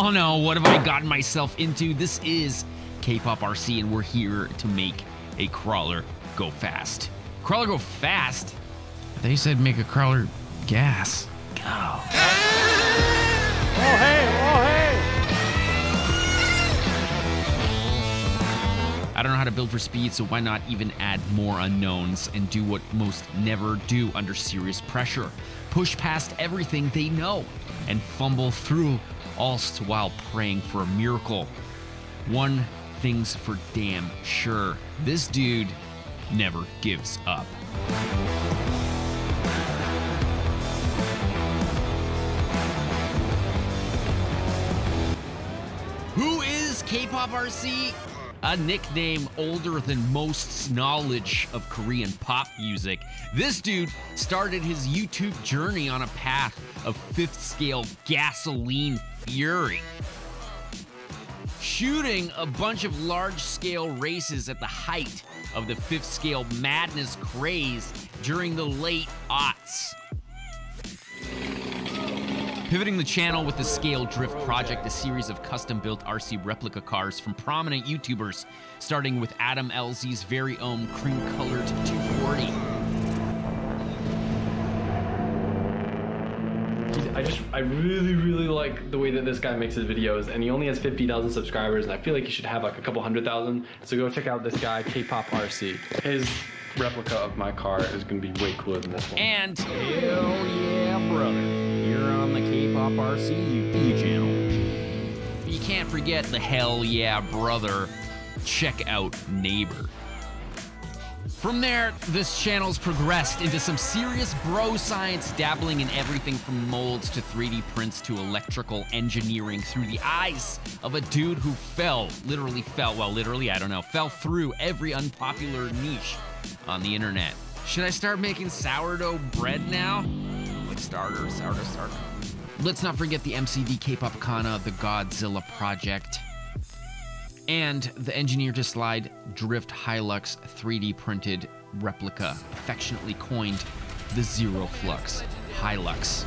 Oh no, what have I gotten myself into? This is kpopRC, and we're here to make a crawler go fast. Crawler go fast? They said make a crawler gas. Go. Oh hey, oh hey! I don't know how to build for speed, so why not even add more unknowns and do what most never do under serious pressure? Push past everything they know and fumble through, all while praying for a miracle. One thing's for damn sure, this dude never gives up. Who is kpopRC? A nickname older than most's knowledge of Korean pop music. This dude started his YouTube journey on a path of 5th scale gasoline fury, shooting a bunch of large-scale races at the height of the 5th scale madness craze during the late aughts. Pivoting the channel with the Scale Drift Project, a series of custom-built RC replica cars from prominent YouTubers, starting with Adam LZ's very own cream-colored 240. I really like the way that this guy makes his videos, and he only has 50,000 subscribers, and I feel like he should have like a couple 100,000. So go check out this guy, kpopRC. His replica of my car is gonna be way cooler than this one. And hell yeah, brother. You're on the kpopRC YouTube channel. You can't forget the hell yeah, brother. Check out Neighbor. From there, this channel's progressed into some serious bro science, dabbling in everything from molds to 3D prints to electrical engineering through the eyes of a dude who fell through every unpopular niche on the internet. Should I start making sourdough bread now? Like starter. Let's not forget the MCD K-pop Kana, the Godzilla project, and the engineer to slide Drift Hilux 3D printed replica, affectionately coined the Zero Flux Hilux.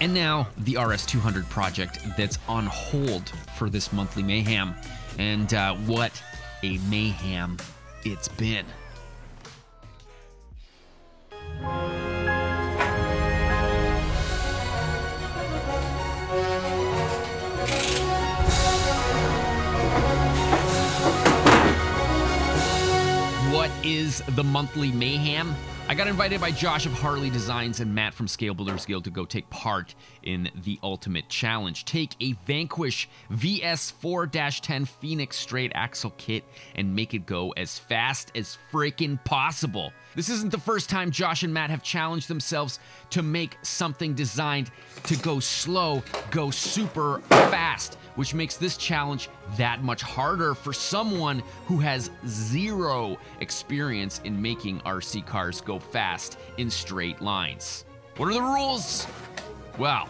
And now the RS200 project that's on hold for this monthly mayhem. And what a mayhem it's been. What is the monthly mayhem? I got invited by Josh of Harley Designs and Matt from Scale Builders Guild to go take part in the ultimate challenge. Take a VANQUISH VS4-10 Phoenix straight axle kit and make it go as fast as freaking possible. This isn't the first time Josh and Matt have challenged themselves to make something designed to go slow, go super fast, which makes this challenge that much harder for someone who has zero experience in making RC cars go fast in straight lines. What are the rules? Well,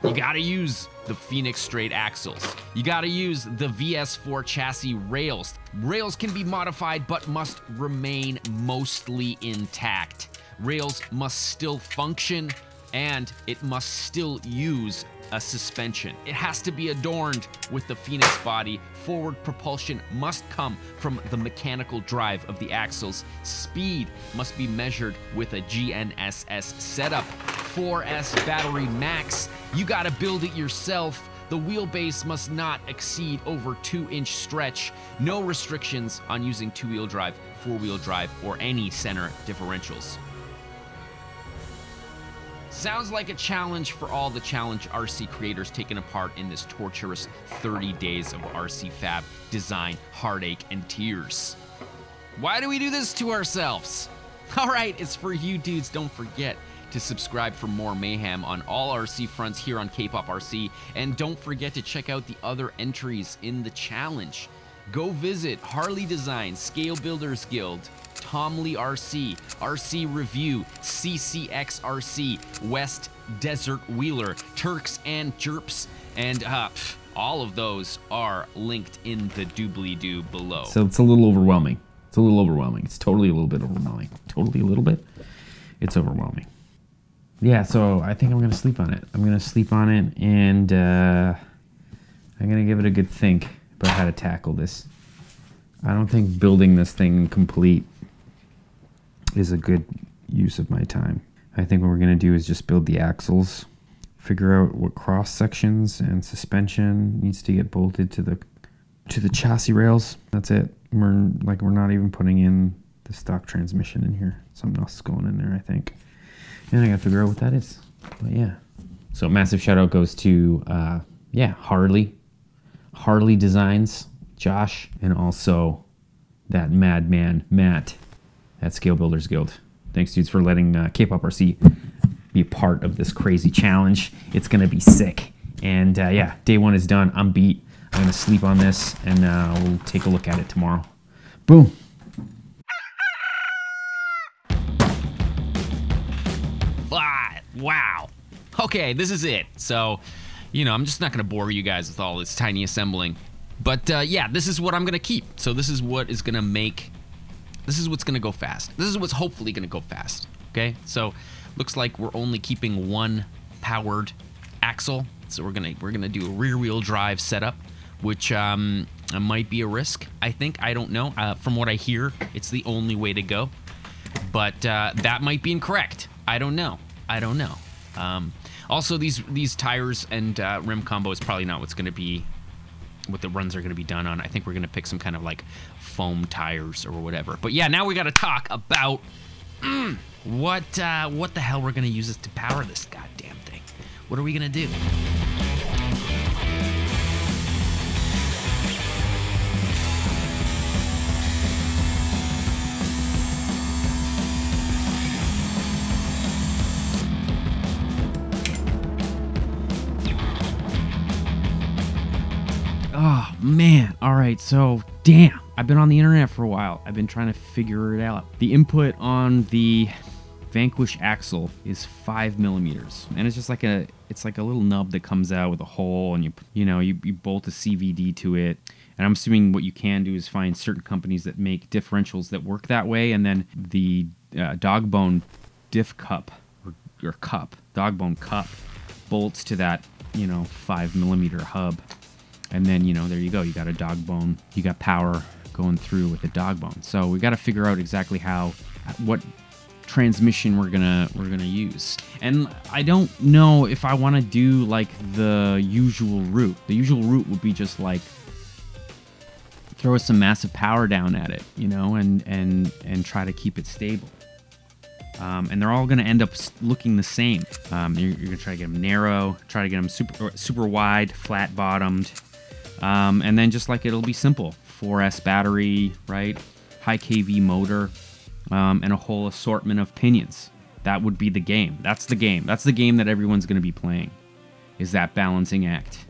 you gotta use the Phoenix straight axles. You gotta use the VS4 chassis rails. Rails can be modified but must remain mostly intact. Rails must still function, and it must still use a suspension. It has to be adorned with the Phoenix body. Forward propulsion must come from the mechanical drive of the axles. Speed must be measured with a GNSS setup. 4S battery max. You gotta build it yourself. The wheelbase must not exceed over 2-inch stretch. No restrictions on using 2-wheel drive, 4-wheel drive, or any center differentials. Sounds like a challenge for all the Challenge RC creators taking a part in this torturous 30 days of RC fab, design, heartache, and tears. Why do we do this to ourselves? All right, it's for you dudes. Don't forget to subscribe for more mayhem on all RC fronts here on kpopRC, and don't forget to check out the other entries in the challenge. Go visit Harley Designs, Scale Builders Guild, Tomley RC, RC Review, CCXRC, West Desert Wheeler, Turks and Jerps, and all of those are linked in the doobly-doo below. So it's a little overwhelming. It's a little overwhelming. It's totally a little bit overwhelming. Totally a little bit. It's overwhelming. yeah, so I think I'm going to sleep on it. I'm going to sleep on it, and I'm going to give it a good think about how to tackle this. I don't think building this thing complete is a good use of my time. I think what we're going to do is just build the axles, figure out what cross sections and suspension needs to get bolted to the chassis rails. That's it. We're not even putting in the stock transmission in here. Something else is going in there, I think. And I got to figure out what that is. But yeah. So massive shout out goes to Harley Designs, Josh, and also that madman Matt at Scale Builders Guild. Thanks, dudes, for letting kpopRC be a part of this crazy challenge. It's gonna be sick. And yeah, day one is done. I'm beat. I'm gonna sleep on this, and we'll take a look at it tomorrow. Boom. Wow. Okay, this is it. So, I'm just not going to bore you guys with all this tiny assembling. But yeah, this is what I'm going to keep. So this is what is going to make... This is what's going to go fast. This is what's hopefully going to go fast. Okay? So, looks like we're only keeping one powered axle. So we're gonna do a rear-wheel drive setup, which might be a risk, I think. I don't know. From what I hear, it's the only way to go. But that might be incorrect. I don't know. Also, these tires and rim combo is probably not what's going to be what the runs are going to be done on. I think we're going to pick some kind of like foam tires or whatever. But yeah, now we got to talk about what the hell we're going to use this to power this goddamn thing. What are we going to do? Oh, man. All right, so, damn. I've been on the internet for a while. I've been trying to figure it out. The input on the VANQUISH axle is 5 millimeters, and it's just like a little nub that comes out with a hole, and you bolt a CVD to it. And I'm assuming what you can do is find certain companies that make differentials that work that way, and then the dog bone diff cup or cup, dog bone cup, bolts to that 5 millimeter hub. And then, there you go. You got a dog bone. You got power going through with a dog bone. So we got to figure out exactly what transmission we're gonna use. And I don't know if I want to do like the usual route. The usual route would be just like throw some massive power down at it, and try to keep it stable. And they're all going to end up looking the same. You're going to try to get them narrow, try to get them super wide, flat bottomed. And then just like it'll be simple. 4S battery, right? High kV motor, and a whole assortment of pinions. That would be the game. That's the game. That's the game that everyone's going to be playing. Is that balancing act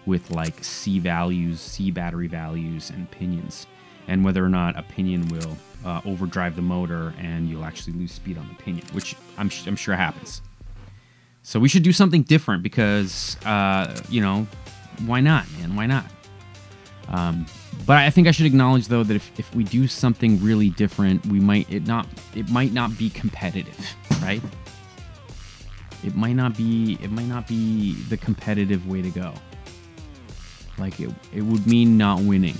with like C values, C battery values, and pinions. And whether or not a pinion will overdrive the motor and you'll actually lose speed on the pinion, which I'm sure happens. So we should do something different because, why not, man? Why not? But I think I should acknowledge though that if we do something really different, it might not be competitive, right? It might not be the competitive way to go. Like it would mean not winning.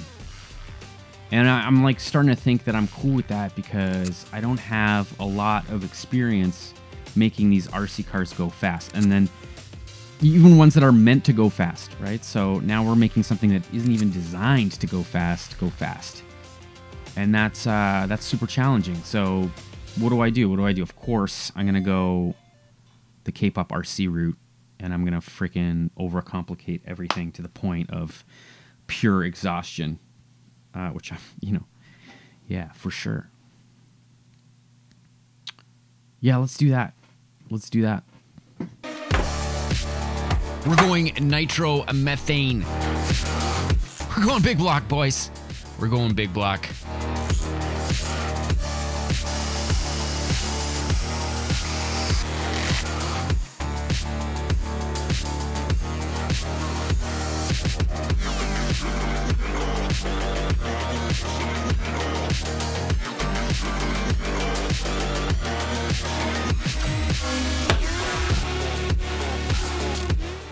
And I'm like starting to think that I'm cool with that because I don't have a lot of experience making these RC cars go fast. And then even ones that are meant to go fast, right? So now we're making something that isn't even designed to go fast. And that's super challenging. So what do I do? Of course, I'm going to go the kpopRC route, and I'm going to freaking overcomplicate everything to the point of pure exhaustion, which I'm, yeah, for sure. Yeah, let's do that. We're going nitro methane. We're going big block, boys. We're going big block.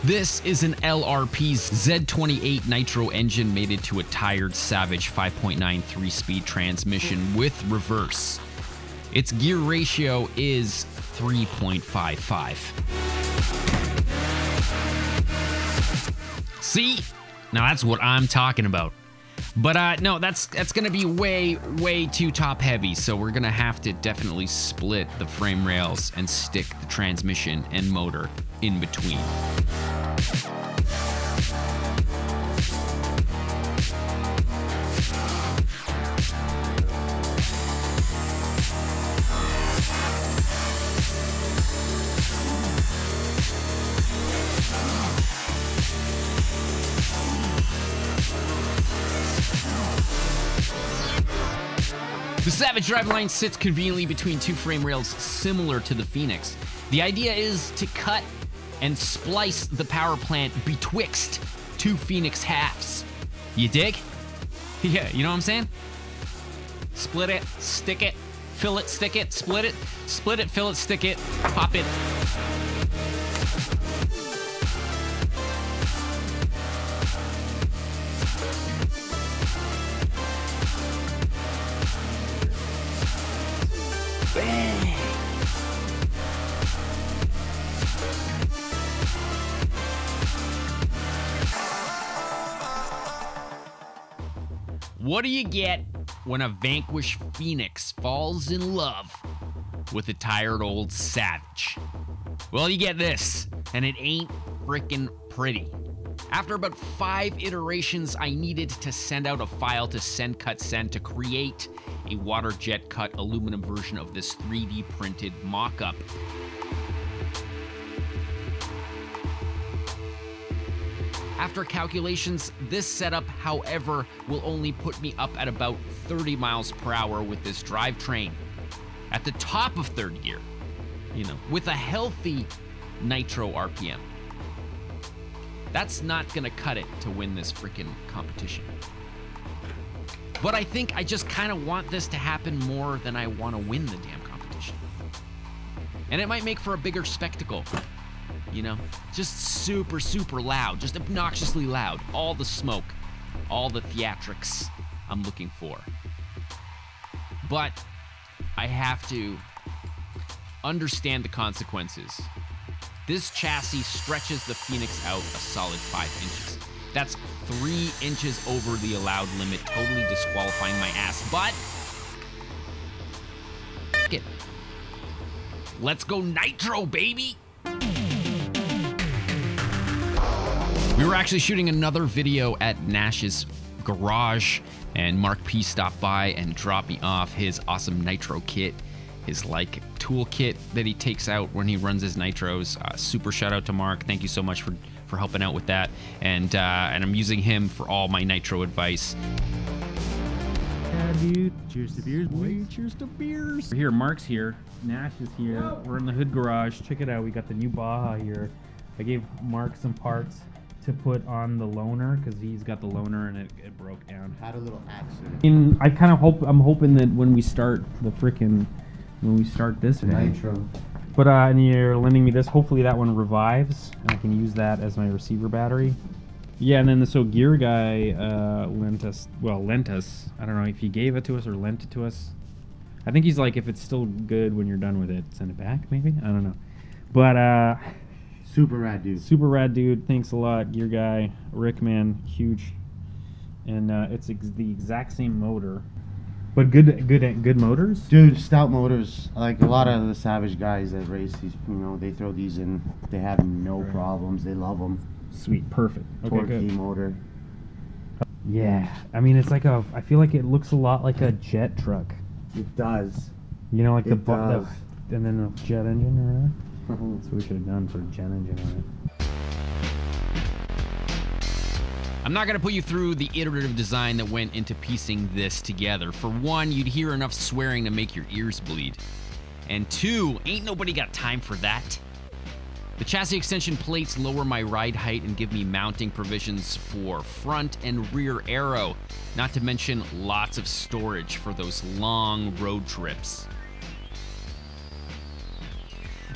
This is an LRP's Z28 Nitro engine mated to a tired Savage 5.9 3-speed transmission with reverse. Its gear ratio is 3.55. See? Now that's what I'm talking about. But no, that's gonna be way too top heavy, so we're gonna have to definitely split the frame rails and stick the transmission and motor in between. The Savage driveline sits conveniently between two frame rails similar to the Phoenix. The idea is to cut and splice the power plant betwixt two Phoenix halves. You dig? Yeah, you know what I'm saying? Split it, stick it, fill it, stick it, split it, fill it, stick it, pop it. What do you get when a Vanquish Phoenix falls in love with a tired old Savage? Well, you get this, and it ain't frickin' pretty. After about 5 iterations, I needed to send out a file to SendCutSend to create a water jet cut aluminum version of this 3D printed mock-up. After calculations, this setup, however, will only put me up at about 30 miles per hour with this drivetrain. At the top of third gear, you know, with a healthy nitro RPM. That's not gonna cut it to win this freaking competition. But I think I just kind of want this to happen more than I want to win the damn competition. And it might make for a bigger spectacle. You know, just super loud, just obnoxiously loud. All the smoke, all the theatrics I'm looking for. But I have to understand the consequences. This chassis stretches the Phoenix out a solid 5 inches. That's 3 inches over the allowed limit, totally disqualifying my ass, but f it. Let's go nitro, baby! We were actually shooting another video at Nash's garage, and Mark P stopped by and dropped me off his awesome nitro kit, his like tool kit that he takes out when he runs his nitros. Super shout out to Mark. Thank you so much for helping out with that. And I'm using him for all my nitro advice. Yeah, dude. Cheers to beers, boy. Cheers to beers. We're here. Mark's here. Nash is here. Whoa. We're in the hood garage. Check it out. We got the new Baja here. I gave Mark some parts to put on the loaner because he's got the loaner and it broke down. Had a little accident. And I kind of I'm hoping that when we start this nitro. But and you're lending me this. Hopefully that one revives and I can use that as my receiver battery. Yeah, and then the gear guy lent us. I don't know if he gave it to us or lent it to us. I think he's like, if it's still good when you're done with it, send it back. Maybe, I don't know. But super rad dude. Super rad dude. Thanks a lot, gear guy. Rick, man, huge. And it's the exact same motor. But good motors? Dude, stout motors. Like a lot of the Savage guys that race these, you know, they throw these in. They have no problems. They love them. Sweet, perfect. Okay, Torquey motor. Yeah, I mean, it's like I feel like it looks a lot like a jet truck. It does. You know, like it does. And then a jet engine or whatever. That's what we should have done for a jet engine on it. I'm not going to put you through the iterative design that went into piecing this together. For one, you'd hear enough swearing to make your ears bleed. And two, ain't nobody got time for that. The chassis extension plates lower my ride height and give me mounting provisions for front and rear aero, not to mention lots of storage for those long road trips.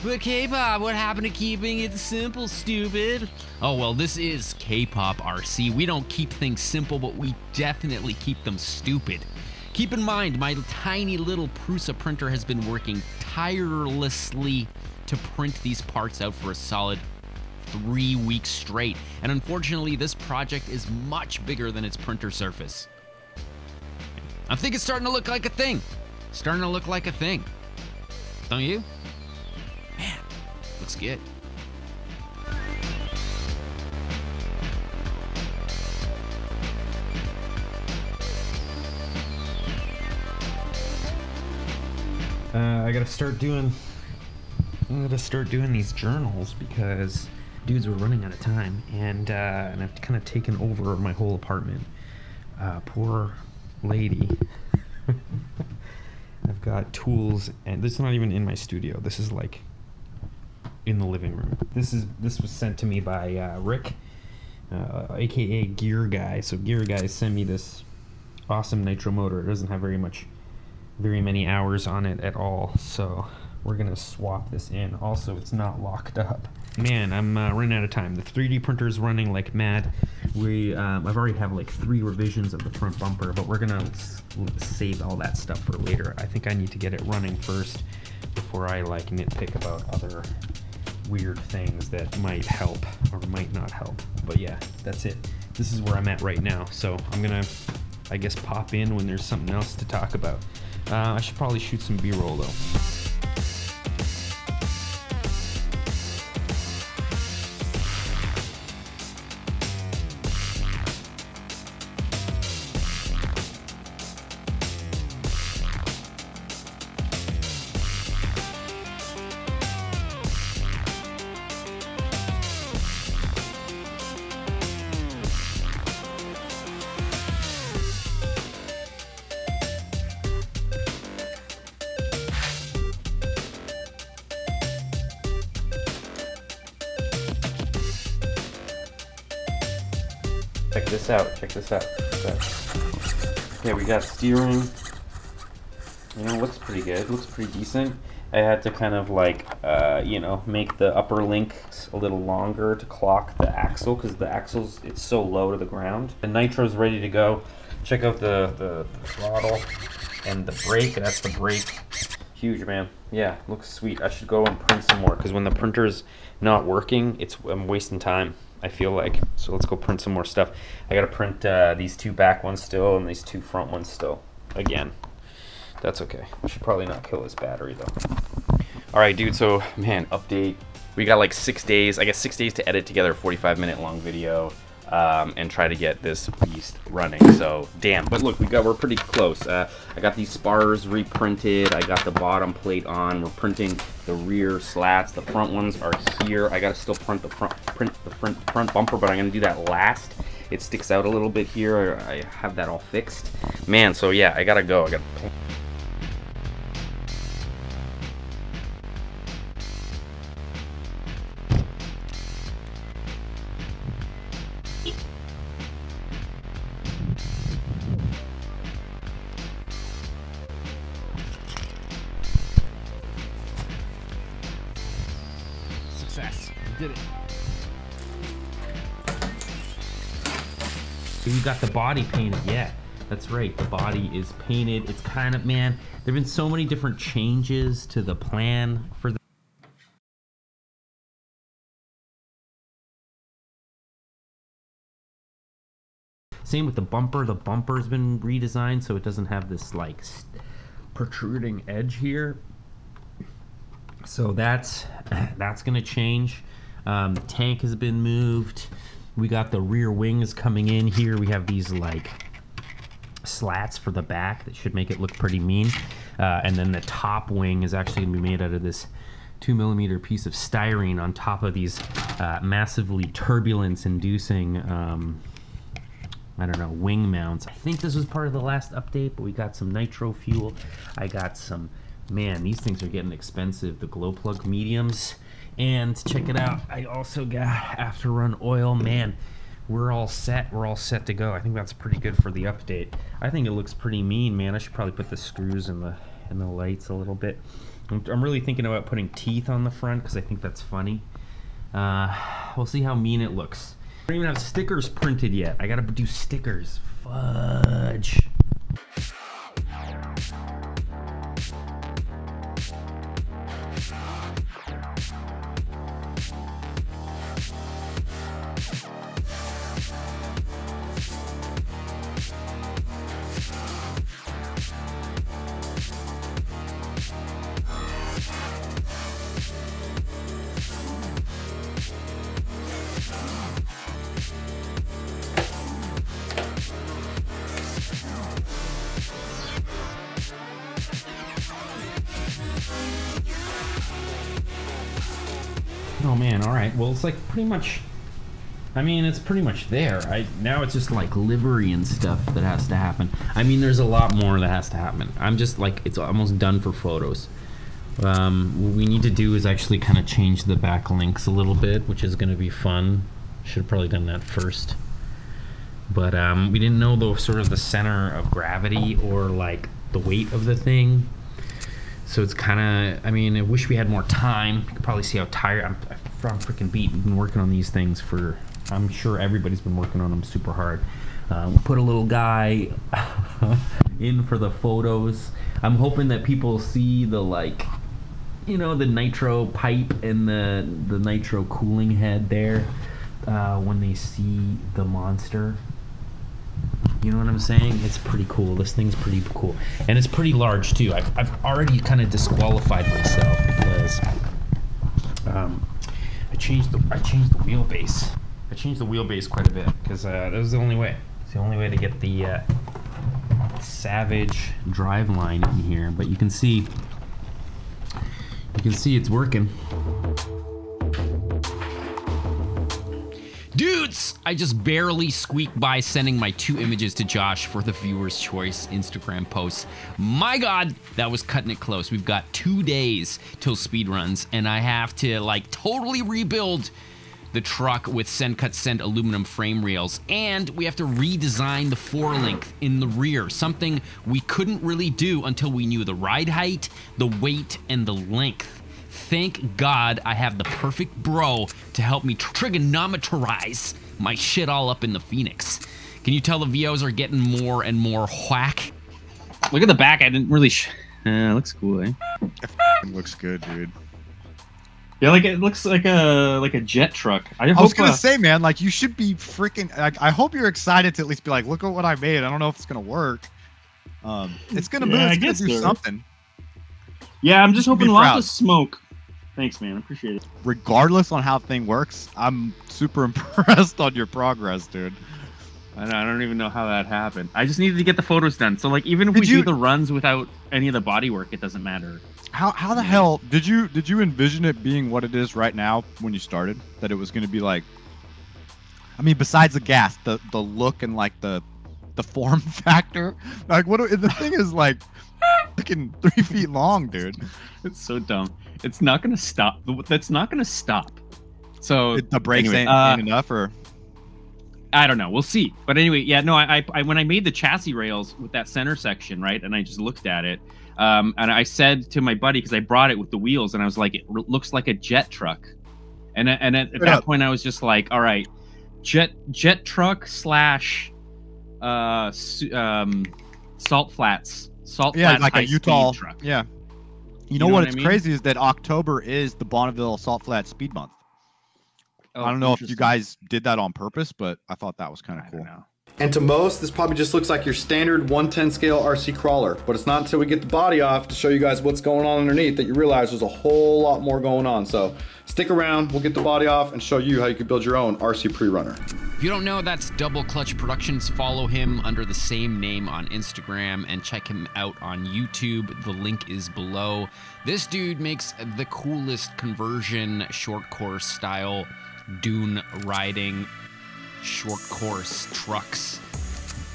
But K-pop, what happened to keeping it simple, stupid? Oh, well, this is kpopRC. We don't keep things simple, but we definitely keep them stupid. Keep in mind, my tiny little Prusa printer has been working tirelessly to print these parts out for a solid 3 weeks straight. And unfortunately, this project is much bigger than its printer surface. I think it's starting to look like a thing. Starting to look like a thing. Don't you? Man, looks good. I gotta start doing these journals because dudes were running out of time, and I've kind of taken over my whole apartment. Poor lady. I've got tools, and this is not even in my studio. This is like in the living room. This was sent to me by Rick, aka Gear Guy. So Gear Guy sent me this awesome nitro motor. It doesn't have very many hours on it at all, so we're gonna swap this in. Also, it's not locked up. Man, I'm running out of time. The 3D printer is running like mad. I've already have like 3 revisions of the front bumper, but we're gonna save all that stuff for later. I think I need to get it running first before I like nitpick about other weird things that might help or might not help. But yeah, that's it. This is where I'm at right now. So I'm gonna, I guess, pop in when there's something else to talk about. I should probably shoot some B-roll though. Check this out. Okay, we got steering. You know, looks pretty good. Looks pretty decent. I had to kind of like, you know, make the upper link a little longer to clock the axle because the axle's, it's so low to the ground. The nitro's ready to go. Check out the throttle and the brake. That's the brake. Huge, man. Yeah, looks sweet. I should go and print some more because when the printer's not working, I'm wasting time, I feel like. So let's go print some more stuff. I gotta print these 2 back ones still and these 2 front ones still. Again, that's okay. I should probably not kill this battery though. All right, dude, so man, update. We got like 6 days, I guess 6 days to edit together a 45-minute long video and try to get this beast running. So damn, but look, we're pretty close. I got these spars reprinted. I got the bottom plate on. We're printing the rear slats. The front ones are here. I gotta still print the front bumper, but I'm gonna do that last. It sticks out a little bit here. I have that all fixed, man. So yeah, I gotta go. Success. We did it. We got the body painted, yeah. That's right, the body is painted. It's kind of, man, there have been so many different changes to the plan for the same with the bumper. The bumper's been redesigned so it doesn't have this like protruding edge here. So that's gonna change. The tank has been moved. We got the rear wings coming in here. We have these like slats for the back that should make it look pretty mean. And then the top wing is actually gonna be made out of this 2mm piece of styrene on top of these massively turbulence-inducing I don't know, wing mounts. I think this was part of the last update, but we got some nitro fuel. I got some, man, these things are getting expensive, the glow plug mediums. And check it out, I also got after run oil. Man, we're all set to go. I think that's pretty good for the update. I think it looks pretty mean, man. I should probably put the screws in the lights a little bit. I'm really thinking about putting teeth on the front because I think that's funny. We'll see how mean it looks. I don't even have stickers printed yet. I gotta do stickers. Fudge. Oh man, all right. Well, it's like pretty much, I mean, it's pretty much there. Now it's just like livery and stuff that has to happen. I mean, there's a lot more that has to happen. I'm just like, it's almost done for photos. What we need to do is actually kind of change the back links a little bit, which is going to be fun. Should have probably done that first. But we didn't know the sort of the center of gravity or like the weight of the thing. So it's kind of, I mean, I wish we had more time. You can probably see how tired, I'm freaking beat. We've been working on these things for, I'm sure everybody's been working on them super hard. We'll put a little guy in for the photos. I'm hoping that people see the, like, you know, the nitro pipe and the nitro cooling head there when they see the monster. You know what I'm saying? It's pretty cool. This thing's pretty cool, and it's pretty large too. I've already kind of disqualified myself because I changed the wheelbase. I changed the wheelbase quite a bit because that was the only way. It's the only way to get the Savage drive line in here. But you can see it's working. Dudes, I just barely squeaked by sending my 2 images to Josh for the viewer's choice Instagram post. My God, that was cutting it close. We've got 2 days till speed runs, and I have to like totally rebuild the truck with send cut send aluminum frame rails, and we have to redesign the forelink in the rear, something we couldn't really do until we knew the ride height, the weight, and the length. Thank God I have the perfect bro to help me trigonometrize my shit all up in the Phoenix. Can you tell the VOs are getting more and more whack? Look at the back. I didn't really. Looks cool, eh? It looks good, dude. Yeah, like it looks like a jet truck. I was gonna say, man, like you should be freaking. Like, I hope you're excited to at least be like, look at what I made. I don't know if it's gonna work. It's gonna move. It's gonna do something. Yeah, I'm just hoping lots of smoke. Thanks, man. I appreciate it. Regardless on how the thing works, I'm super impressed on your progress, dude. I don't even know how that happened. I just needed to get the photos done. So, like, even if we do the runs without any of the body work, it doesn't matter. How the hell did you envision it being what it is right now when you started? That it was going to be like, I mean, besides the gas, the look and like the form factor. Like, what the thing is like, fucking 3 feet long, dude. It's so dumb. It's not gonna stop. That's not gonna stop. So the brakes ain't enough, or I don't know. We'll see. But anyway, yeah, no. I when I made the chassis rails with that center section, right, and I just looked at it, and I said to my buddy, because I brought it with the wheels, and I was like, it looks like a jet truck, and at that point, I was just like, all right, jet truck slash salt flats. Yeah, like a Utah truck. Yeah. You know what's crazy is that October is the Bonneville Salt Flat Speed Month. I don't know if you guys did that on purpose, but I thought that was kind of cool. And to most, this probably just looks like your standard 110 scale RC crawler, but it's not until we get the body off to show you guys what's going on underneath that you realize there's a whole lot more going on. So stick around, we'll get the body off and show you how you can build your own RC pre-runner. If you don't know, that's Double Clutch Productions. Follow him under the same name on Instagram and check him out on YouTube. The link is below. This dude makes the coolest conversion short course style dune riding short course trucks,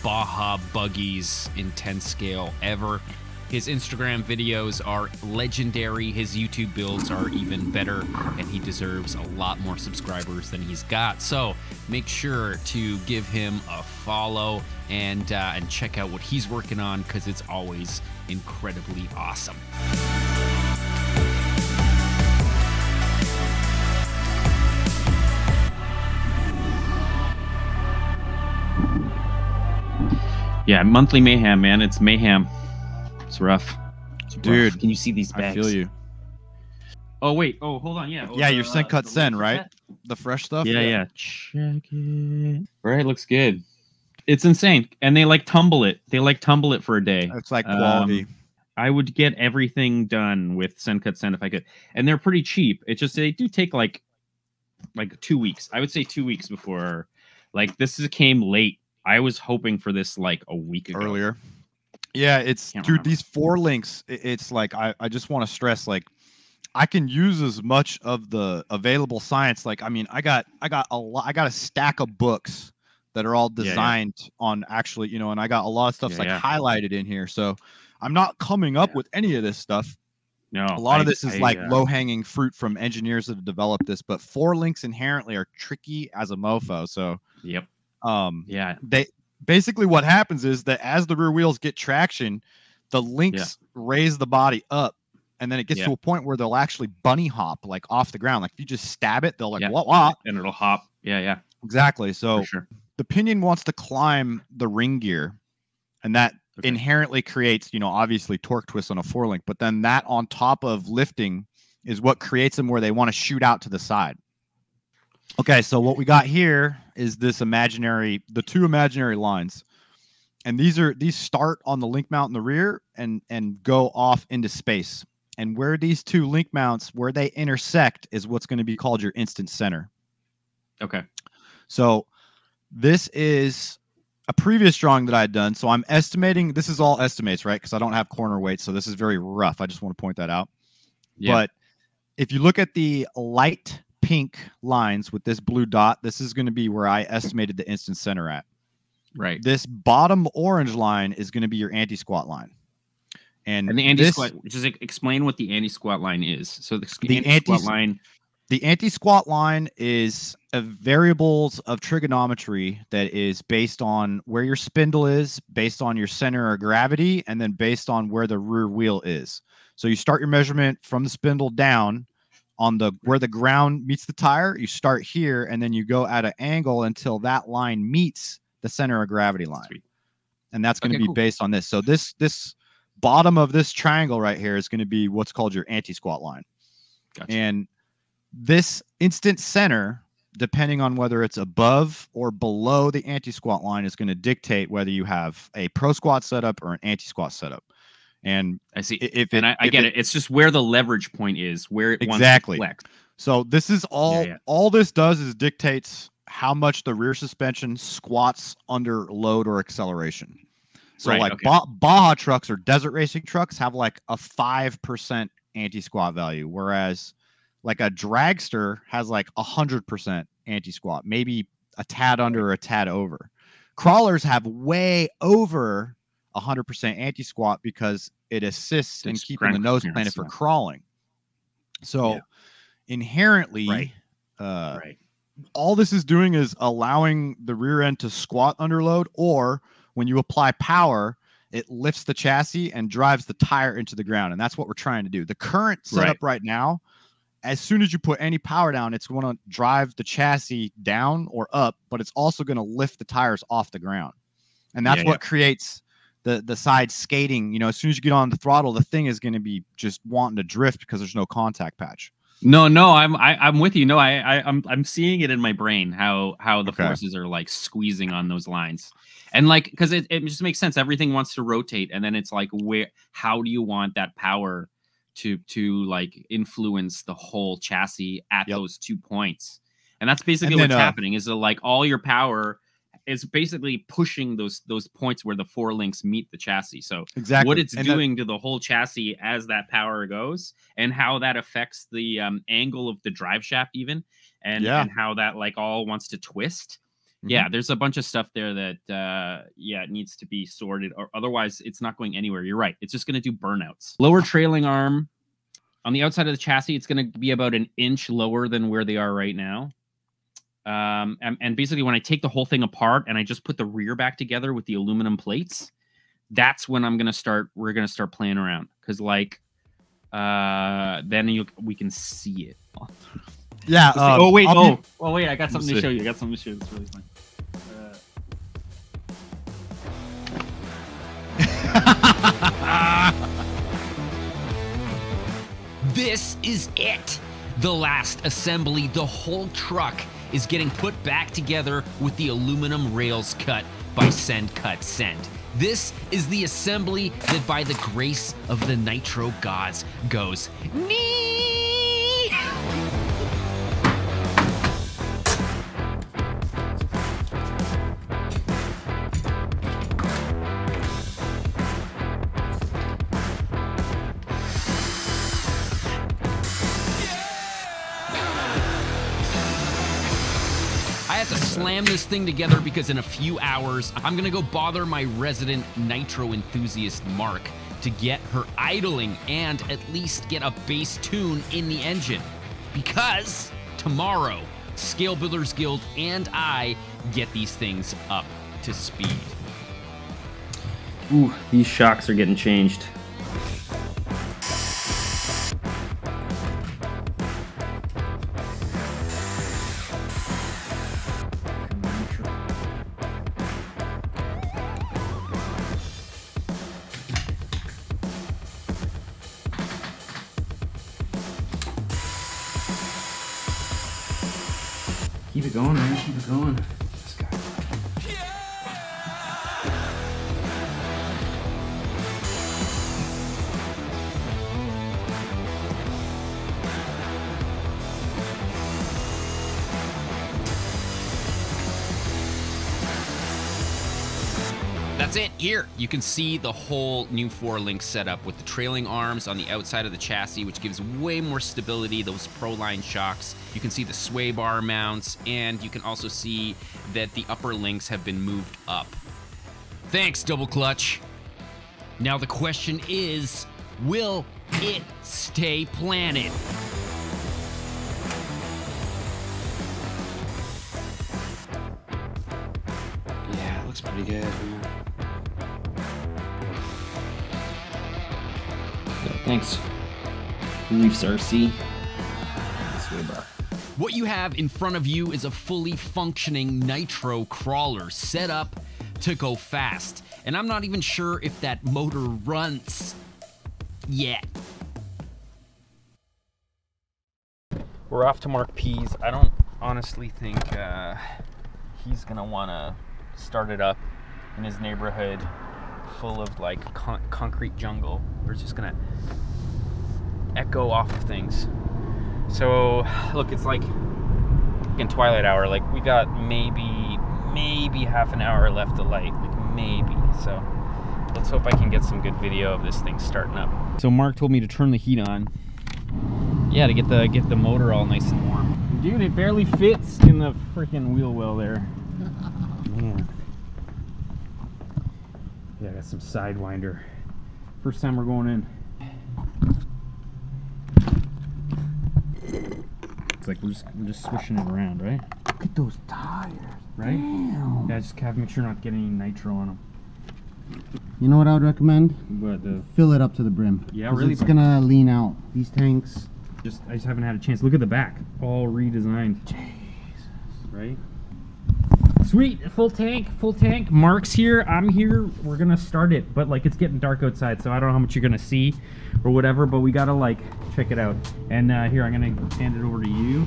Baja buggies in 10 scale ever. His Instagram videos are legendary. His YouTube builds are even better, and he deserves a lot more subscribers than he's got. So make sure to give him a follow and check out what he's working on, because it's always incredibly awesome. Yeah, monthly mayhem, man. It's mayhem. It's rough. It's Dude, rough. Can you see these bags? I feel you. Oh wait. Oh, hold on. Yeah. Yeah, your Sen Cut Sen, right? The fresh stuff. Yeah. Check it. Right, looks good. It's insane, and they like tumble it. They like tumble it for a day. It's like quality. I would get everything done with Sen Cut Sen if I could, and they're pretty cheap. It's just they do take like 2 weeks. I would say 2 weeks before. Like came late. I was hoping for this like a week ago. Earlier. Yeah, dude, these 4 links, it's like I just want to stress, like, I can use as much of the available science. Like, I mean, I got a stack of books that are all designed on actually, you know, and I got a lot of stuff highlighted in here. So I'm not coming up with any of this stuff. No, a lot of this is like low-hanging fruit from engineers that have developed this, but 4 links inherently are tricky as a mofo. So they basically, what happens is that as the rear wheels get traction, the links raise the body up, and then it gets to a point where they'll actually bunny hop like off the ground. Like if you just stab it, they'll like what, and it'll hop. Yeah, exactly. So the pinion wants to climb the ring gear, and that inherently creates, you know, obviously torque twists on a 4-link, but then that on top of lifting is what creates them where they want to shoot out to the side. Okay, so what we got here is the 2 imaginary lines, and these start on the link mount in the rear and go off into space. And where these 2 link mounts, where they intersect, is what's going to be called your instant center. Okay. So this is a previous drawing that I had done. So I'm estimating, this is all estimates, right? Because I don't have corner weight, so this is very rough. I just want to point that out. Yeah. But if you look at the light pink lines with this blue dot, this is going to be where I estimated the instant center at. Right. This bottom orange line is going to be your anti-squat line. And the anti-squat, just explain what the anti-squat line is. So the anti-squat line... The anti-squat line is a variables of trigonometry that is based on where your spindle is, based on your center of gravity, and then based on where the rear wheel is. So you start your measurement from the spindle down on where the ground meets the tire. You start here, and then you go at an angle until that line meets the center of gravity line. Sweet. And that's going to be based on this. So this bottom of this triangle right here is going to be what's called your anti-squat line. Gotcha. And this instant center, depending on whether it's above or below the anti-squat line, is going to dictate whether you have a pro squat setup or an anti-squat setup. And I see. I get it. It's just where the leverage point is, where it wants to flex. So this is all. All this does is dictates how much the rear suspension squats under load or acceleration. So Baja trucks or desert racing trucks have like a 5% anti-squat value, whereas like a dragster has like 100% anti-squat, maybe a tad under or a tad over. Crawlers have way over 100% anti-squat because it assists in keeping the nose planted for crawling. So inherently, all this is doing is allowing the rear end to squat under load, or when you apply power, it lifts the chassis and drives the tire into the ground. And that's what we're trying to do. The current setup right now, as soon as you put any power down, it's going to drive the chassis down or up, but it's also going to lift the tires off the ground. And that's what creates the side skating. You know, as soon as you get on the throttle, the thing is going to be just wanting to drift because there's no contact patch. No, I'm with you. No, I'm seeing it in my brain how the forces are like squeezing on those lines, and like because it just makes sense. Everything wants to rotate, and then it's like how do you want that power to like influence the whole chassis at those 2 points? And that's basically what's happening. Is that like all your power is basically pushing those points where the 4 links meet the chassis. So what it's doing to the whole chassis as that power goes, and how that affects the angle of the drive shaft even, and how that like all wants to twist. Yeah, there's a bunch of stuff there that it needs to be sorted, or otherwise it's not going anywhere. You're right. It's just going to do burnouts. Lower trailing arm on the outside of the chassis, it's going to be about an inch lower than where they are right now. And basically when I take the whole thing apart and I just put the rear back together with the aluminum plates, that's when we're going to start playing around. Cause like, then we can see it. Yeah. Wait, I got something to show you. That's really fun. This is it. The last assembly, the whole truck is getting put back together with the aluminum rails cut by Send Cut Send. This is the assembly that by the grace of the Nitro gods goes nee. I have to slam this thing together because in a few hours, I'm gonna go bother my resident Nitro enthusiast, Mark, to get her idling and at least get a bass tune in the engine. Because tomorrow, Scale Builders Guild and I get these things up to speed. Ooh, these shocks are getting changed. Keep it going, man. Keep it going. This guy. That's it. Here, you can see the whole new 4-link setup with the trailing arms on the outside of the chassis, which gives way more stability, those Pro-Line shocks. You can see the sway bar mounts, and you can also see that the upper links have been moved up. Thanks, Double Clutch. Now the question is, will it stay planted? Yeah, it looks pretty good, man. Thanks. Leafs RC. Sway bar. What you have in front of you is a fully functioning Nitro Crawler set up to go fast. And I'm not even sure if that motor runs yet. We're off to Mark P's. I don't honestly think he's gonna wanna start it up in his neighborhood full of like concrete jungle. We're just gonna echo off of things. So look, it's like in twilight hour, like we got maybe half an hour left of light, like maybe. So let's hope I can get some good video of this thing starting up. So Mark told me to turn the heat on. Yeah, to get the motor all nice and warm. Dude, it barely fits in the freaking wheel well there. Man. Yeah, I got some Sidewinder. First time we're going in. It's like we're just swishing it around, right? Look at those tires. Right? Damn. Yeah, just have make sure not to get any nitro on them. You know what I would recommend? But Fill it up to the brim. Yeah, 'Cause really. It's gonna lean out. These tanks. I just haven't had a chance. Look at the back, all redesigned. Jesus. Right? Sweet, full tank, full tank. Mark's here, I'm here. We're gonna start it, but like it's getting dark outside, so I don't know how much you're gonna see or whatever, but we gotta like check it out. And here, I'm gonna hand it over to you.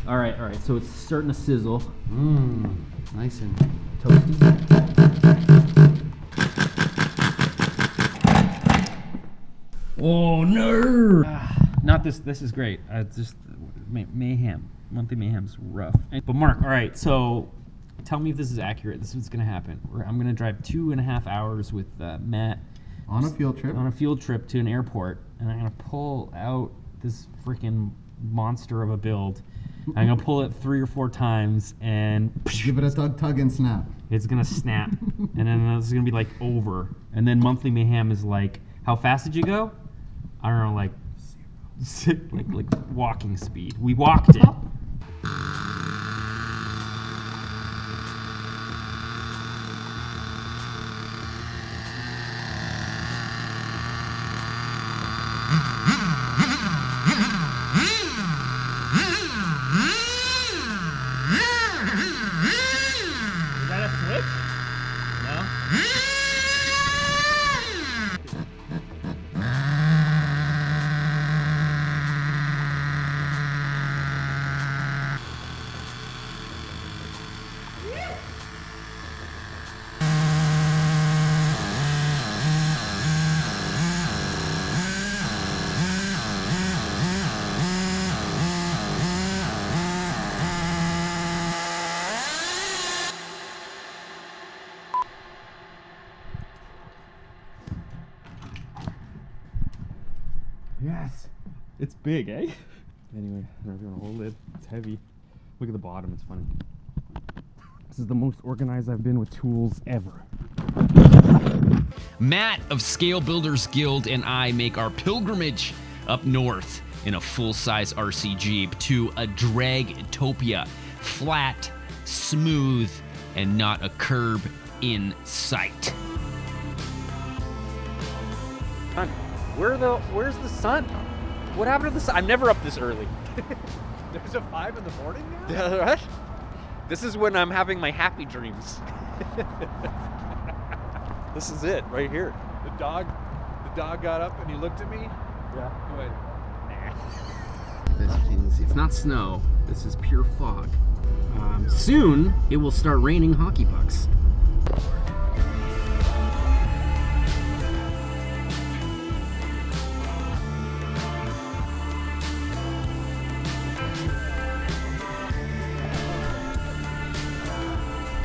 All right, so it's starting to sizzle. Nice and Toasty. Oh no! Not this. This is great. Just mayhem. Monthly mayhem's rough. But Mark, all right. So tell me if this is accurate. This is what's gonna happen. I'm gonna drive 2.5 hours with Matt on a field trip. On a field trip to an airport, and I'm gonna pull out this freaking monster of a build. I'm gonna pull it 3 or 4 times and give it a tug and snap. It's gonna snap, and then it's gonna be like over. And then monthly mayhem is like, how fast did you go? I don't know, like walking speed. We walked it. Yes. It's big, eh? Anyway, I'm not gonna hold it. It's heavy. Look at the bottom, it's funny. This is the most organized I've been with tools ever. Matt of Scale Builders Guild and I make our pilgrimage up north in a full-size RC Jeep to a Dragtopia. Flat, smooth, and not a curb in sight. Where's the sun? What happened to the sun? I'm never up this early. There's a 5 in the morning now? Yeah, right? This is when I'm having my happy dreams. This is it right here. The dog got up and he looked at me. Yeah. Go ahead. As you can see, it's not snow. This is pure fog. Soon it will start raining hockey pucks.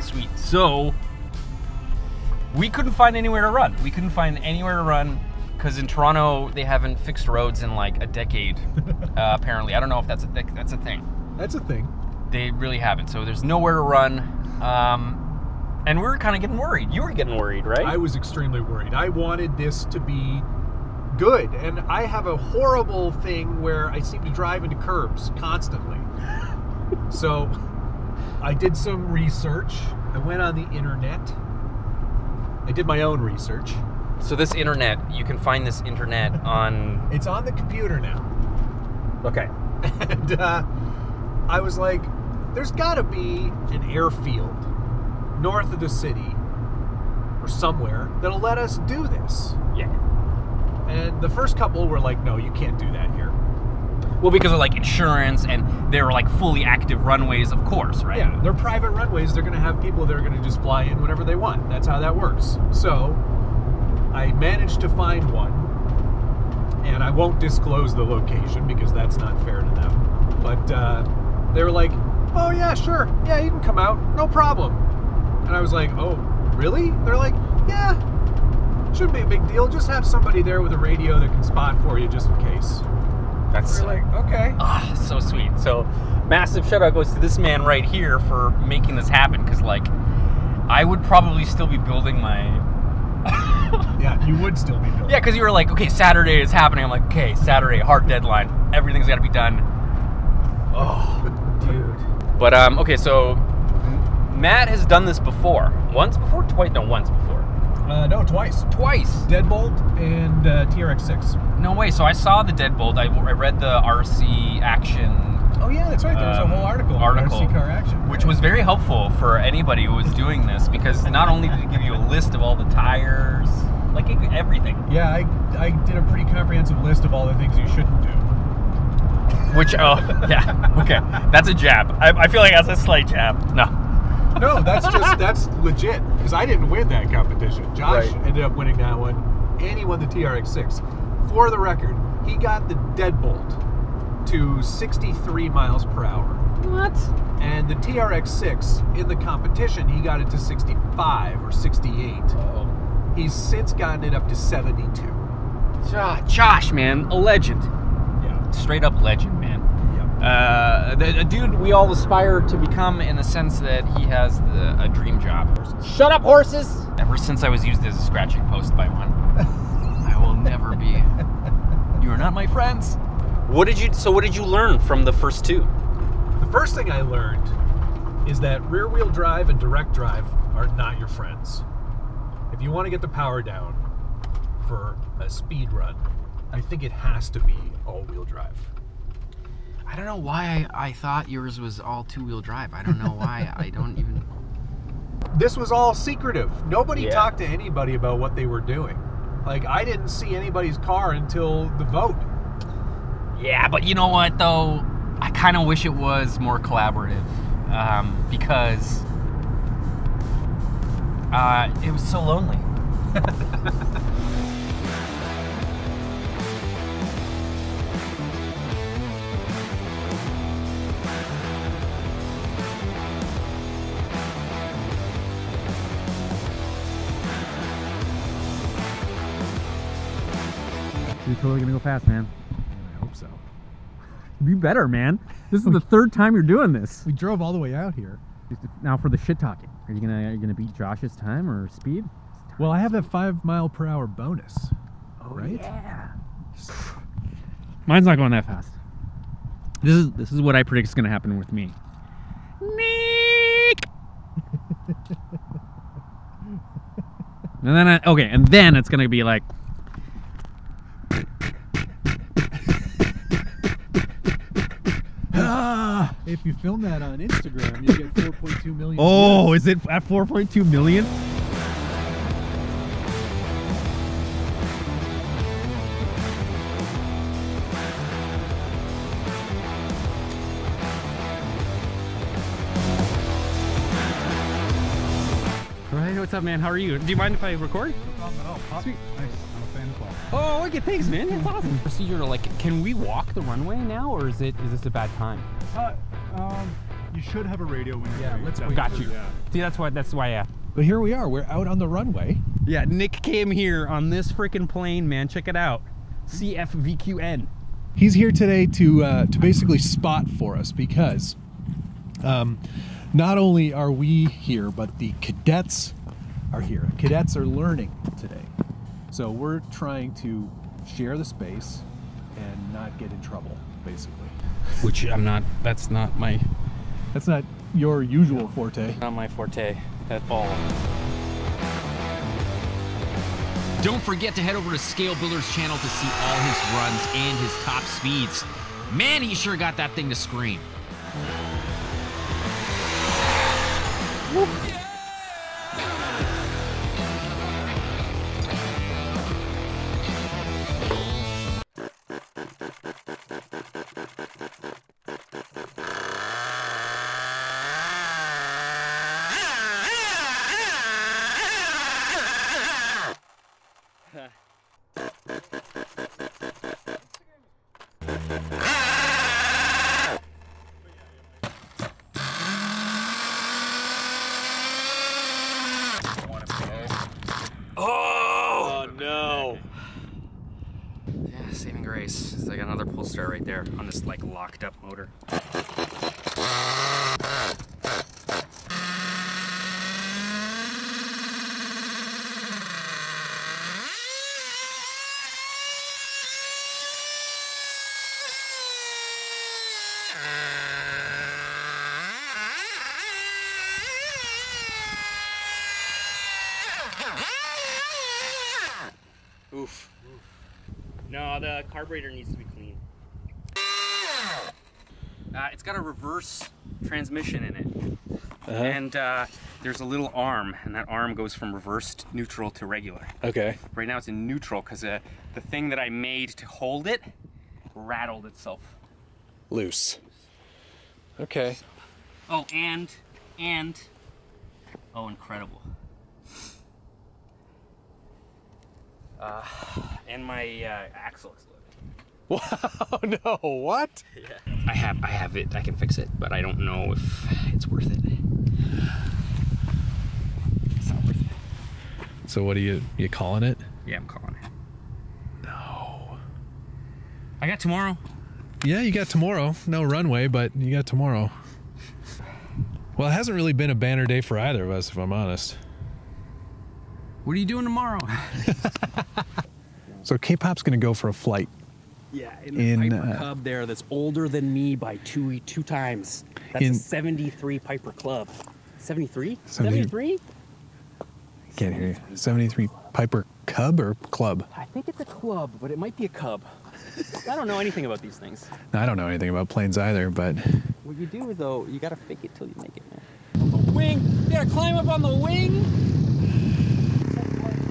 Sweet. So we couldn't find anywhere to run. We couldn't find anywhere to run because in Toronto they haven't fixed roads in like a decade. Apparently, I don't know if that's a thing. That's a thing. They really haven't. So there's nowhere to run, and we were kind of getting worried. You were getting worried, right? I was extremely worried. I wanted this to be good, and I have a horrible thing where I seem to drive into curbs constantly. So I did some research. I went on the internet. I did my own research. So this internet, you can find this internet on... It's on the computer now. Okay. And I was like, there's got to be an airfield north of the city or somewhere that'll let us do this. Yeah. And the first couple were like, no, you can't do that here. Well, because of like insurance and they're like fully active runways, of course, right? Yeah, they're private runways. They're going to have people that are going to just fly in whenever they want. That's how that works. So I managed to find one, and I won't disclose the location because that's not fair to them. But they were like, oh yeah, sure. Yeah, you can come out. No problem. And I was like, oh, really? They're like, yeah, shouldn't be a big deal. Just have somebody there with a radio that can spot for you just in case. That's We're like, okay. Ah, so sweet. So massive shout out goes to this man right here for making this happen, because like I would probably still be building my Yeah, you would still be building. Yeah, because you were like, okay, Saturday is happening. I'm like, okay, Saturday, hard deadline. Everything's got to be done. Oh, dude. But okay, so Matt has done this before. Once before? Twice? No, once before. No, twice. Twice. Deadbolt and TRX6. No way. So I saw the Deadbolt. I read the RC Action. Oh yeah, that's right. There was a whole article on RC Car Action, which was very helpful for anybody who was doing this, because not only did it give you a list of all the tires, like everything. Yeah, I did a pretty comprehensive list of all the things you shouldn't do. Which, oh, yeah, okay. That's a jab. I feel like that's a slight jab. No. No, that's legit, because I didn't win that competition. Josh ended up winning that one, and he won the TRX6. For the record, he got the Deadbolt to 63 miles per hour. What? And the TRX6, in the competition, he got it to 65 or 68. Oh. He's since gotten it up to 72. Josh, man, a legend. Yeah. Straight up legend, man. A dude we all aspire to become, in the sense that he has a dream job. Shut up, horses! Ever since I was used as a scratching post by one, I will never be. You are not my friends. What did you learn from the first two? The first thing I learned is that rear-wheel drive and direct drive are not your friends. If you want to get the power down for a speed run, I think it has to be all-wheel drive. I don't know why I thought yours was all two-wheel drive. I don't know why. I don't even... This was all secretive. Nobody talked to anybody about what they were doing. Like, I didn't see anybody's car until the vote. Yeah, but you know what, though? I kind of wish it was more collaborative, because it was so lonely. You're totally gonna go fast, man. hope so. Be better, man. This is the third time you're doing this. We drove all the way out here. Now for the shit talking. Are you gonna beat Josh's time or speed? Well, I have that 5-mile-per-hour bonus. Oh, right? Yeah. Mine's not going that fast. This is what I predict is gonna happen with me. Nick. And then it's gonna be like. If you film that on Instagram, you get 4.2 million. Oh, views. is it at 4.2 million? Right, what's up, man? How are you? Do you mind if I record? No problem at all. Pop. Sweet. Nice. I'm a fan as well. Oh, okay, thanks, man. That's awesome. Procedure to like, can we walk the runway now, or is this a bad time? You should have a radio when you're Let's got you. Yeah. See, that's why I asked. But here we are. We're out on the runway. Yeah, Nick came here on this freaking plane, man. Check it out. CFVQN. He's here today to basically spot for us because not only are we here, but the cadets are here. Cadets are learning today. So we're trying to share the space and not get in trouble, basically. Which I'm not. That's not your usual forte. Not my forte at all. Don't forget to head over to Scale Builder's channel to see all his runs and his top speeds. Man, he sure got that thing to scream. Oh no! Yeah, saving grace. It's like another pull start right there on this like locked up motor. Oof. No, the carburetor needs to be clean. It's got a reverse transmission in it. And there's a little arm, and that arm goes from reversed neutral to regular. Okay. Right now it's in neutral because the thing that I made to hold it rattled itself. Loose. Okay. Oh, and oh, incredible. And my axle exploded. Wow, no, what? Yeah. I have it, I can fix it, but I don't know if it's worth it. It's not worth it. So what are you calling it? Yeah, I'm calling it. No. I got tomorrow. Yeah, you got tomorrow. No runway, but you got tomorrow. Well, it hasn't really been a banner day for either of us, if I'm honest. What are you doing tomorrow? So K-pop's gonna go for a flight. Yeah, in the Piper Cub there that's older than me by two times. That's a 73 Piper Club. 73? 73? Can't hear you. 73 Piper Cub or Club? I think it's a club, but it might be a Cub. I don't know anything about these things. I don't know anything about planes either, but... What you do, though, you gotta fake it till you make it, man. On the wing! You gotta climb up on the wing!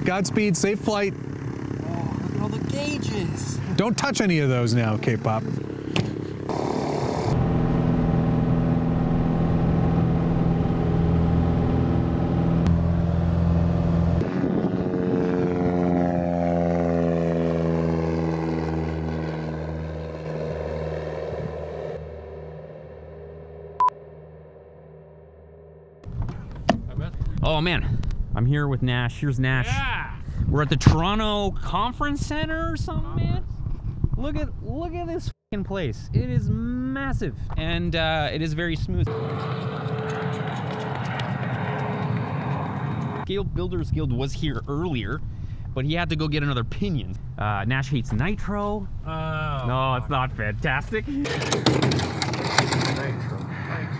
Godspeed, safe flight. Oh, look at all the gauges! Don't touch any of those now, K-pop. Oh man, I'm here with Nash. Here's Nash. Yeah. We're at the Toronto Conference Center or something, man. Look at this in place. It is massive, and it is very smooth. Scale Builders Guild was here earlier, but he had to go get another pinion. Nash hates nitro. Oh. No, it's not fantastic. Show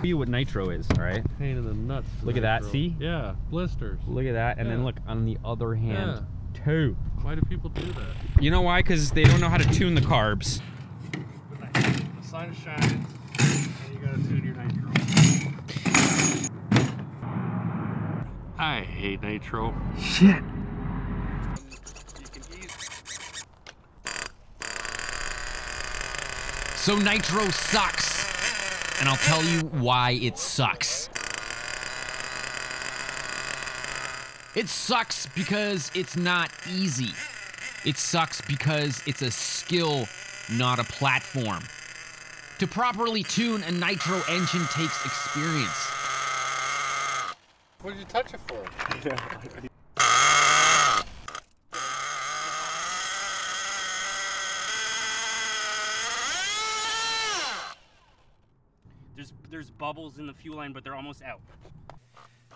you what nitro is, all right? Pain in the nuts. Look at that, see? Yeah, blisters. Look at that, and then look on the other hand, too. Why do people do that? You know why? Because they don't know how to tune the carbs. The sun is shining, and you gotta tune your nitro. I hate nitro. Shit. So nitro sucks, and I'll tell you why it sucks. It sucks because it's not easy. It sucks because it's a skill, not a platform. To properly tune a nitro engine takes experience. What did you touch it for? There's bubbles in the fuel line, but they're almost out.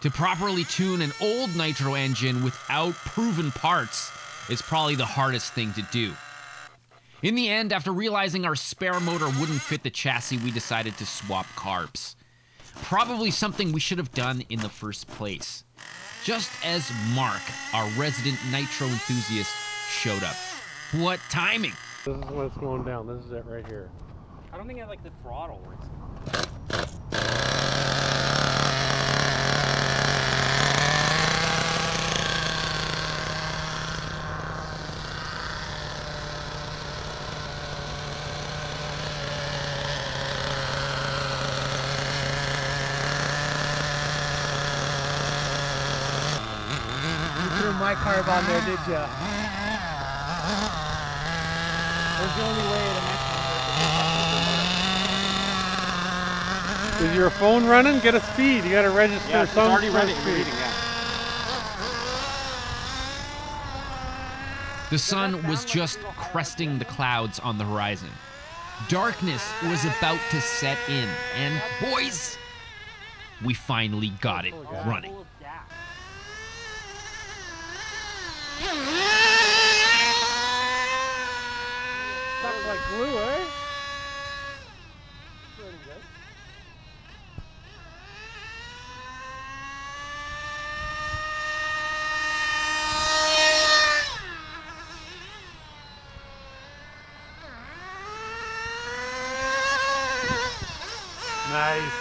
To properly tune an old nitro engine without proven parts is probably the hardest thing to do. In the end, after realizing our spare motor wouldn't fit the chassis, we decided to swap carbs. Probably something we should have done in the first place. Just as Mark, our resident nitro enthusiast, showed up. What timing! This is when it's slowing down. This is it right here. I don't think I like the throttle works. Threw my carb on there, did ya? There's the only way to make Is your phone running? Get a speed. You gotta register Yeah, it's some already speed. reading, yeah. The sun was just cresting the clouds on the horizon. Darkness was about to set in, and boys, we finally got it running. Stuck like glue, eh? pretty good. Nice.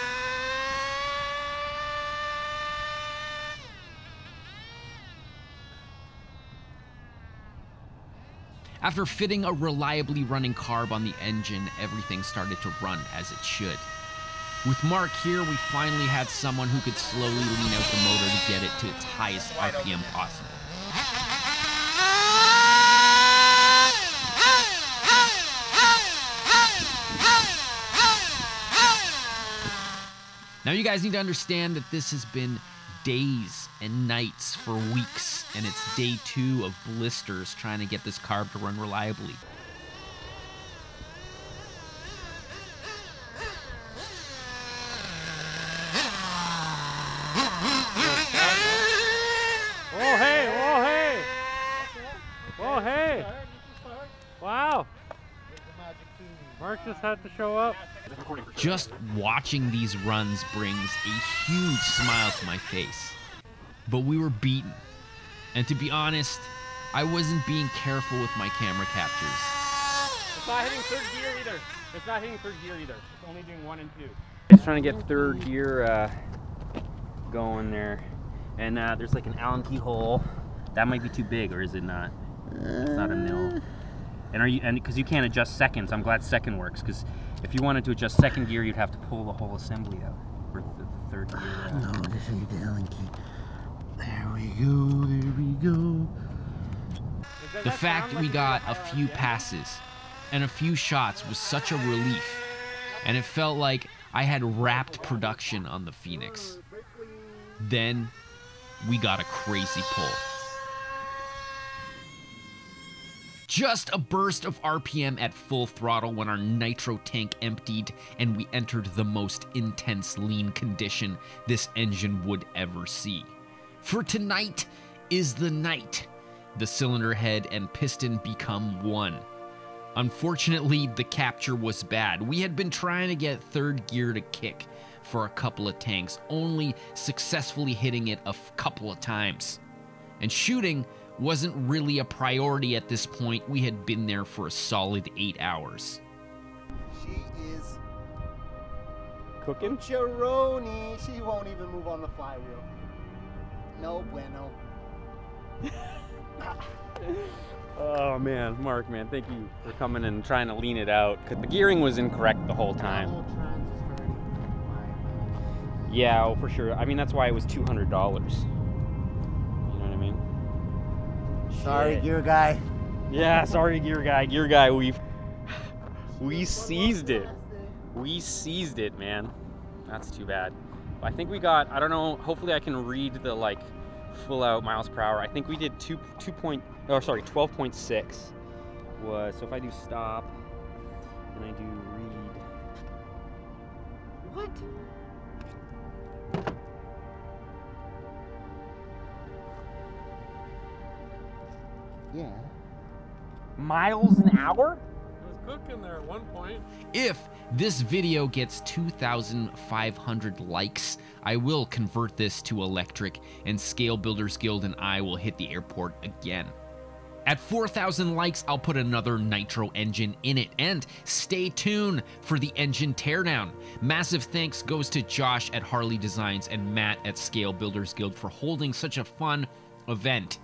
After fitting a reliably running carb on the engine, everything started to run as it should. With Mark here, we finally had someone who could slowly lean out the motor to get it to its highest RPM possible. Now you guys need to understand that this has been days and nights for weeks, and it's day 2 of blisters trying to get this carb to run reliably. Oh hey, oh hey! Oh hey! Wow! Mark just had to show up. Just watching these runs brings a huge smile to my face. But we were beaten. And to be honest, I wasn't being careful with my camera captures. It's not hitting third gear either. It's not hitting third gear either. It's only doing 1 and 2. Just trying to get third gear going there. And there's like an Allen key hole. That might be too big, or is it not? It's not a mil. And because you can't adjust seconds, I'm glad second works, because if you wanted to adjust second gear, you'd have to pull the whole assembly out for the third gear. No, this is the Allen key. There we go, there we go. The fact we got a few passes and a few shots was such a relief, and it felt like I had wrapped production on the Phoenix. Then we got a crazy pull. Just a burst of RPM at full throttle when our nitro tank emptied and we entered the most intense lean condition this engine would ever see. For tonight is the night. The cylinder head and piston become one. Unfortunately, the capture was bad. We had been trying to get third gear to kick for a couple of tanks, only successfully hitting it a couple of times. And shooting wasn't really a priority at this point. We had been there for a solid 8 hours. She is Cooking? Charoni. She won't even move on the flywheel. No bueno. Oh man, Mark, man, thank you for coming and trying to lean it out. Cause the gearing was incorrect the whole time. Yeah, oh, for sure. I mean, that's why it was $200. You know what I mean? Sorry, gear guy. Yeah, sorry, gear guy. Gear guy, we seized it. We seized it, man. That's too bad. I think we got, I don't know, hopefully I can read the like full out miles per hour. I think we did 12.6 was, so if I do stop and I do read. What? Yeah. Miles an hour? Cooking there at one point. If this video gets 2,500 likes, I will convert this to electric and Scale Builders Guild and I will hit the airport again. At 4,000 likes, I'll put another nitro engine in it, and stay tuned for the engine teardown. Massive thanks goes to Josh at Harley Designs and Matt at Scale Builders Guild for holding such a fun event.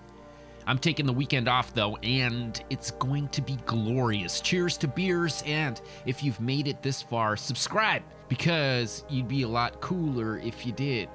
I'm taking the weekend off though, and it's going to be glorious. Cheers to beers, and if you've made it this far, subscribe, because you'd be a lot cooler if you did.